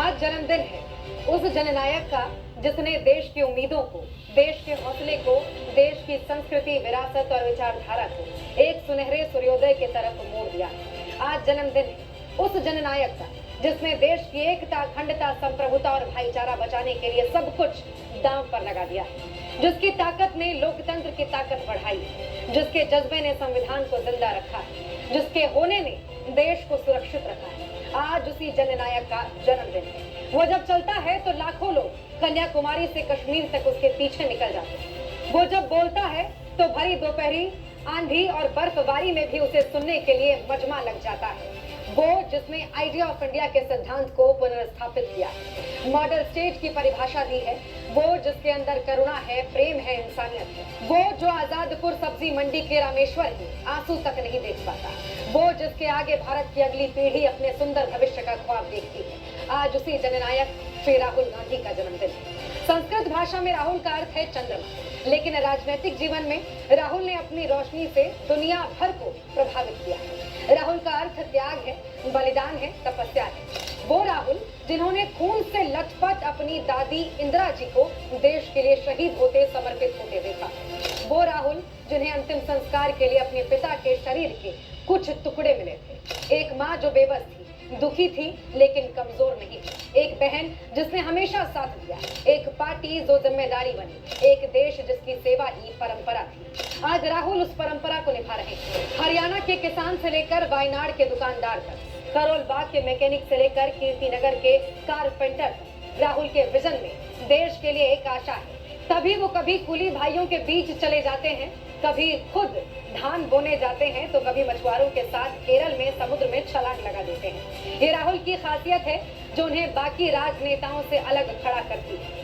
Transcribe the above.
आज जन्मदिन है उस जननायक का जिसने देश की उम्मीदों को, देश के हौसले को, देश की संस्कृति, विरासत और विचारधारा को एक सुनहरे सूर्योदय की तरफ मोड़ दिया। आज जन्मदिन है उस जननायक का जिसने देश की एकता, अखंडता, संप्रभुता और भाईचारा बचाने के लिए सब कुछ दांव पर लगा दिया, जिसकी ताकत ने लोकतंत्र की ताकत बढ़ाई, जिसके जज्बे ने संविधान को जिंदा रखा, जिसके होने ने देश को सुरक्षित रखा है। आज उसी जननायक का जन्मदिन है। वो जब चलता है तो लाखों लोग कन्याकुमारी से कश्मीर तक उसके पीछे निकल जाते हैं। वो जब बोलता है तो भरी दोपहरी, आंधी और बर्फबारी में भी उसे सुनने के लिए मजमा लग जाता है। वो जिसने आइडिया ऑफ इंडिया के सिद्धांत को पुनर्स्थापित किया, मॉडल स्टेट की परिभाषा दी है, वो जिसके अंदर करुणा है, प्रेम है, इंसानियत है, वो जो आजादपुर सब्जी मंडी के रामेश्वर ही आंसू तक नहीं देख पाता, वो जिसके आगे भारत की अगली पीढ़ी अपने सुंदर भविष्य का ख्वाब देखती है। आज उसी जननायक श्री राहुल गांधी का जन्मदिन है। संस्कृत भाषा में राहुल का अर्थ है चंद्रमा, लेकिन राजनीतिक जीवन में राहुल ने अपनी रोशनी से दुनिया भर को प्रभावित किया है। राहुल का अर्थ त्याग है, बलिदान है, तपस्या है। वो राहुल जिन्होंने खून से लथपथ अपनी दादी इंदिरा जी को देश के लिए शहीद होते, समर्पित होते देखा। वो राहुल जिन्हें अंतिम संस्कार के लिए अपने पिता के शरीर के कुछ टुकड़े मिले थे। एक माँ जो बेबस थी, दुखी थी लेकिन कमजोर नहीं थी। एक बहन जिसने हमेशा साथ दिया, एक पार्टी जो जिम्मेदारी बनी, एक देश जिसकी सेवा ही परंपरा थी। आज राहुल उस परंपरा को निभा रहे हैं। हरियाणा के किसान से लेकर वायनाड के दुकानदार तक, करोल बाग के मैकेनिक से लेकर कीर्तिनगर के कारपेंटर तक, राहुल के विजन में देश के लिए एक आशा है। तभी वो कभी कुली भाइयों के बीच चले जाते हैं, कभी खुद धान बोने जाते हैं, तो कभी मछुआरों के साथ केरल में समुद्र में छलांग लगा देते हैं। ये राहुल की खासियत है जो उन्हें बाकी राजनेताओं से अलग खड़ा करती है।